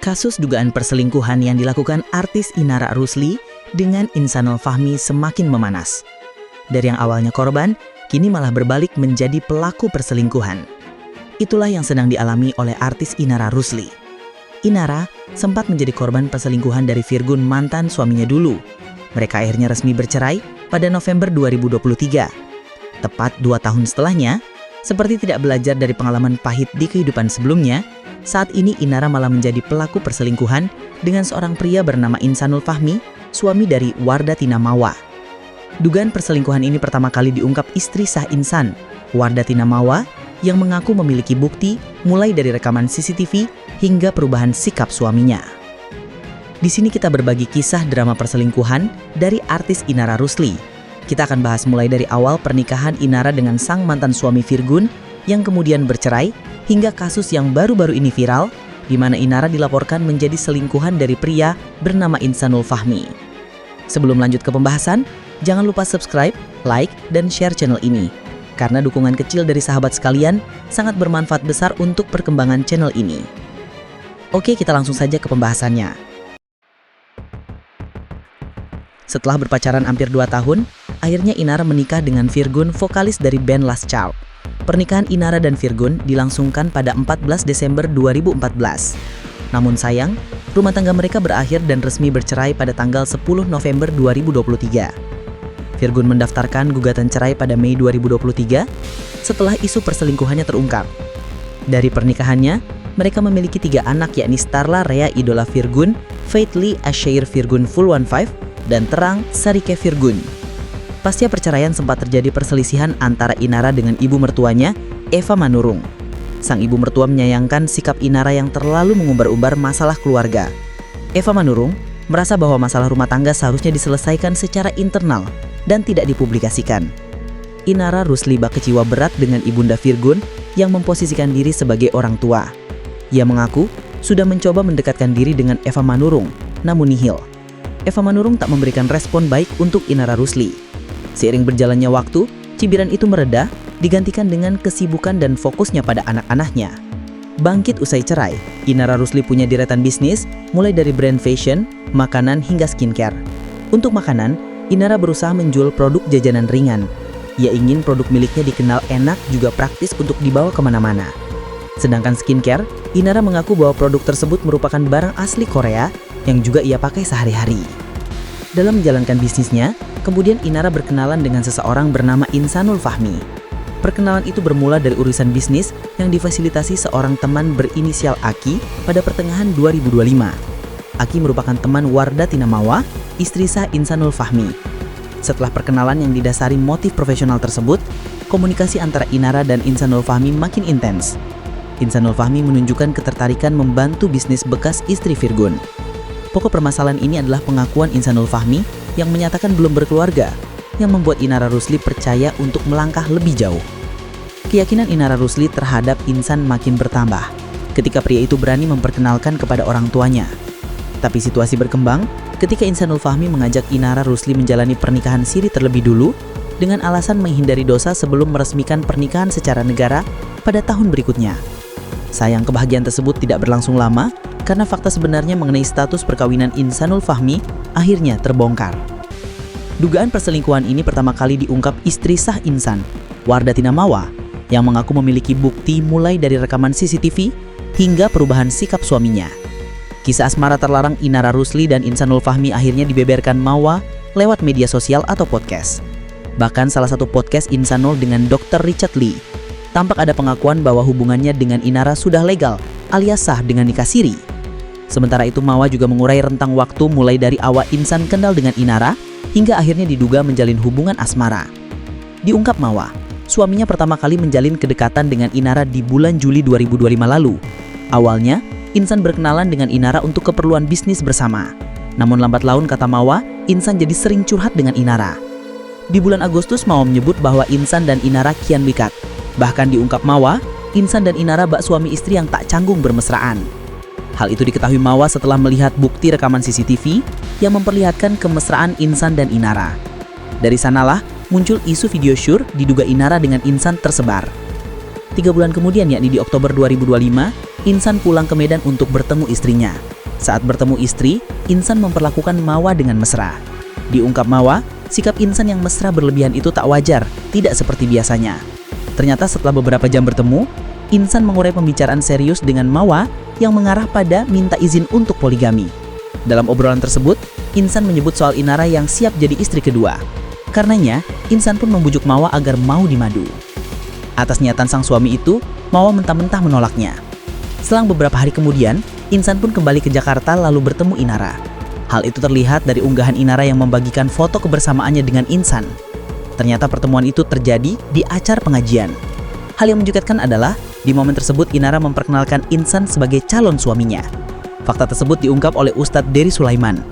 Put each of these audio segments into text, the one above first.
Kasus dugaan perselingkuhan yang dilakukan artis Inara Rusli dengan Insanul Fahmi semakin memanas. Dari yang awalnya korban, kini malah berbalik menjadi pelaku perselingkuhan. Itulah yang sedang dialami oleh artis Inara Rusli. Inara sempat menjadi korban perselingkuhan dari Virgun, mantan suaminya dulu. Mereka akhirnya resmi bercerai pada November 2023. Tepat 2 tahun setelahnya, seperti tidak belajar dari pengalaman pahit di kehidupan sebelumnya, saat ini Inara malah menjadi pelaku perselingkuhan dengan seorang pria bernama Insanul Fahmi, suami dari Wardah Tina Mawa. Dugaan perselingkuhan ini pertama kali diungkap istri sah Insan, Wardah Tina Mawa, yang mengaku memiliki bukti mulai dari rekaman CCTV hingga perubahan sikap suaminya. Di sini kita berbagi kisah drama perselingkuhan dari artis Inara Rusli. Kita akan bahas mulai dari awal pernikahan Inara dengan sang mantan suami Virgun yang kemudian bercerai, hingga kasus yang baru-baru ini viral, di mana Inara dilaporkan menjadi selingkuhan dari pria bernama Insanul Fahmi. Sebelum lanjut ke pembahasan, jangan lupa subscribe, like, dan share channel ini. Karena dukungan kecil dari sahabat sekalian sangat bermanfaat besar untuk perkembangan channel ini. Oke, kita langsung saja ke pembahasannya. Setelah berpacaran hampir 2 tahun, akhirnya Inara menikah dengan Virgun, vokalis dari band Last Child. Pernikahan Inara dan Virgun dilangsungkan pada 14 Desember 2014. Namun sayang, rumah tangga mereka berakhir dan resmi bercerai pada tanggal 10 November 2023. Virgun mendaftarkan gugatan cerai pada Mei 2023 setelah isu perselingkuhannya terungkap. Dari pernikahannya, mereka memiliki 3 anak, yakni Starla Rea Idola Virgun, Faith Lee Ashair Virgun Full 15, dan Terang Sarike Virgun. Pasca perceraian sempat terjadi perselisihan antara Inara dengan ibu mertuanya, Eva Manurung. Sang ibu mertua menyayangkan sikap Inara yang terlalu mengumbar-umbar masalah keluarga. Eva Manurung merasa bahwa masalah rumah tangga seharusnya diselesaikan secara internal dan tidak dipublikasikan. Inara Rusli bak kecewa berat dengan ibunda Virgun yang memposisikan diri sebagai orang tua. Ia mengaku sudah mencoba mendekatkan diri dengan Eva Manurung, namun nihil. Eva Manurung tak memberikan respon baik untuk Inara Rusli. Seiring berjalannya waktu, cibiran itu mereda, digantikan dengan kesibukan dan fokusnya pada anak-anaknya. Bangkit usai cerai, Inara Rusli punya deretan bisnis, mulai dari brand fashion, makanan, hingga skincare. Untuk makanan, Inara berusaha menjual produk jajanan ringan. Ia ingin produk miliknya dikenal enak juga praktis untuk dibawa kemana-mana. Sedangkan skincare, Inara mengaku bahwa produk tersebut merupakan barang asli Korea yang juga ia pakai sehari-hari. Dalam menjalankan bisnisnya, kemudian Inara berkenalan dengan seseorang bernama Insanul Fahmi. Perkenalan itu bermula dari urusan bisnis yang difasilitasi seorang teman berinisial Aki pada pertengahan 2025. Aki merupakan teman Wardah Tina Mawa, istri sah Insanul Fahmi. Setelah perkenalan yang didasari motif profesional tersebut, komunikasi antara Inara dan Insanul Fahmi makin intens. Insanul Fahmi menunjukkan ketertarikan membantu bisnis bekas istri Virgun. Pokok permasalahan ini adalah pengakuan Insanul Fahmi yang menyatakan belum berkeluarga, yang membuat Inara Rusli percaya untuk melangkah lebih jauh. Keyakinan Inara Rusli terhadap Insan makin bertambah ketika pria itu berani memperkenalkan kepada orang tuanya. Tapi situasi berkembang ketika Insanul Fahmi mengajak Inara Rusli menjalani pernikahan siri terlebih dulu dengan alasan menghindari dosa sebelum meresmikan pernikahan secara negara pada tahun berikutnya. Sayang, kebahagiaan tersebut tidak berlangsung lama karena fakta sebenarnya mengenai status perkawinan Insanul Fahmi akhirnya terbongkar. Dugaan perselingkuhan ini pertama kali diungkap istri sah Insan, Wardah Tina Mawa, yang mengaku memiliki bukti mulai dari rekaman CCTV hingga perubahan sikap suaminya. Kisah asmara terlarang Inara Rusli dan Insanul Fahmi akhirnya dibeberkan Mawa lewat media sosial atau podcast. Bahkan salah satu podcast Insanul dengan Dr. Richard Lee, tampak ada pengakuan bahwa hubungannya dengan Inara sudah legal alias sah dengan nikah siri. Sementara itu Mawa juga mengurai rentang waktu mulai dari awal Insan kenal dengan Inara hingga akhirnya diduga menjalin hubungan asmara. Diungkap Mawa, suaminya pertama kali menjalin kedekatan dengan Inara di bulan Juli 2025 lalu. Awalnya, Insan berkenalan dengan Inara untuk keperluan bisnis bersama. Namun lambat laun, kata Mawa, Insan jadi sering curhat dengan Inara. Di bulan Agustus, Mawa menyebut bahwa Insan dan Inara kian dekat. Bahkan diungkap Mawa, Insan dan Inara bak suami istri yang tak canggung bermesraan. Hal itu diketahui Mawa setelah melihat bukti rekaman CCTV yang memperlihatkan kemesraan Insan dan Inara. Dari sanalah muncul isu video syur diduga Inara dengan Insan tersebar. 3 bulan kemudian, yakni di Oktober 2025, Insan pulang ke Medan untuk bertemu istrinya. Saat bertemu istri, Insan memperlakukan Mawa dengan mesra. Diungkap Mawa, sikap Insan yang mesra berlebihan itu tak wajar, tidak seperti biasanya. Ternyata setelah beberapa jam bertemu, Insan mengurai pembicaraan serius dengan Mawa yang mengarah pada minta izin untuk poligami. Dalam obrolan tersebut, Insan menyebut soal Inara yang siap jadi istri kedua. Karenanya, Insan pun membujuk Mawa agar mau dimadu. Atas niatan sang suami itu, Mawa mentah-mentah menolaknya. Selang beberapa hari kemudian, Insan pun kembali ke Jakarta lalu bertemu Inara. Hal itu terlihat dari unggahan Inara yang membagikan foto kebersamaannya dengan Insan. Ternyata pertemuan itu terjadi di acara pengajian. Hal yang menyukitkan adalah, di momen tersebut Inara memperkenalkan Insan sebagai calon suaminya. Fakta tersebut diungkap oleh Ustadz Dery Sulaiman.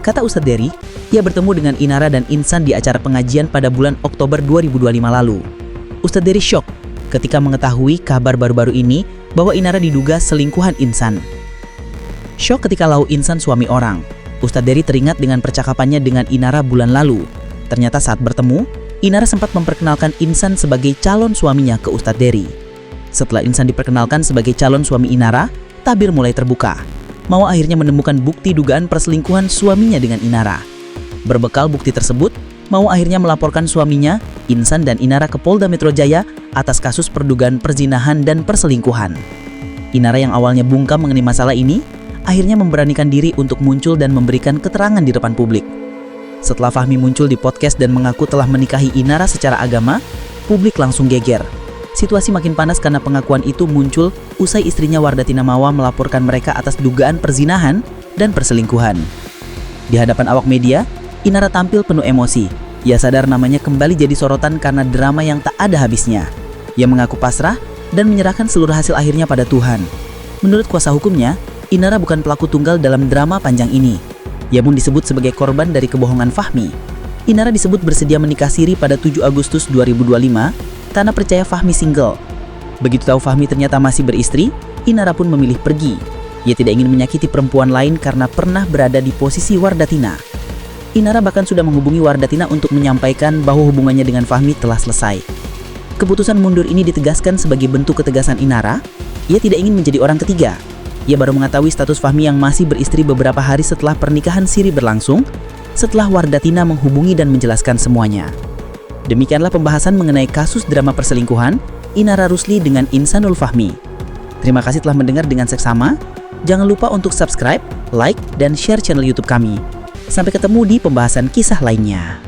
Kata Ustadz Dery, ia bertemu dengan Inara dan Insan di acara pengajian pada bulan Oktober 2025 lalu. Ustadz Dery syok ketika mengetahui kabar baru-baru ini bahwa Inara diduga selingkuhan Insan. Syok ketika lau Insan suami orang. Ustadz Dery teringat dengan percakapannya dengan Inara bulan lalu. Ternyata saat bertemu, Inara sempat memperkenalkan Insan sebagai calon suaminya ke Ustadz Dery. Setelah Insan diperkenalkan sebagai calon suami Inara, tabir mulai terbuka. Mawa akhirnya menemukan bukti dugaan perselingkuhan suaminya dengan Inara. Berbekal bukti tersebut, Mawa akhirnya melaporkan suaminya, Insan dan Inara ke Polda Metro Jaya atas kasus perdugaan perzinahan dan perselingkuhan. Inara yang awalnya bungkam mengenai masalah ini, akhirnya memberanikan diri untuk muncul dan memberikan keterangan di depan publik. Setelah Fahmi muncul di podcast dan mengaku telah menikahi Inara secara agama, publik langsung geger. Situasi makin panas karena pengakuan itu muncul usai istrinya Wardatina Mawa melaporkan mereka atas dugaan perzinahan dan perselingkuhan. Di hadapan awak media, Inara tampil penuh emosi. Ia sadar namanya kembali jadi sorotan karena drama yang tak ada habisnya. Ia mengaku pasrah dan menyerahkan seluruh hasil akhirnya pada Tuhan. Menurut kuasa hukumnya, Inara bukan pelaku tunggal dalam drama panjang ini. Ia pun disebut sebagai korban dari kebohongan Fahmi. Inara disebut bersedia menikah siri pada 7 Agustus 2025, karena percaya Fahmi single. Begitu tahu Fahmi ternyata masih beristri, Inara pun memilih pergi. Ia tidak ingin menyakiti perempuan lain karena pernah berada di posisi Wardatina. Inara bahkan sudah menghubungi Wardatina untuk menyampaikan bahwa hubungannya dengan Fahmi telah selesai. Keputusan mundur ini ditegaskan sebagai bentuk ketegasan Inara. Ia tidak ingin menjadi orang ketiga. Ia baru mengetahui status Fahmi yang masih beristri beberapa hari setelah pernikahan siri berlangsung, setelah Wardatina menghubungi dan menjelaskan semuanya. Demikianlah pembahasan mengenai kasus drama perselingkuhan Inara Rusli dengan Insanul Fahmi. Terima kasih telah mendengar dengan seksama. Jangan lupa untuk subscribe, like, dan share channel YouTube kami. Sampai ketemu di pembahasan kisah lainnya.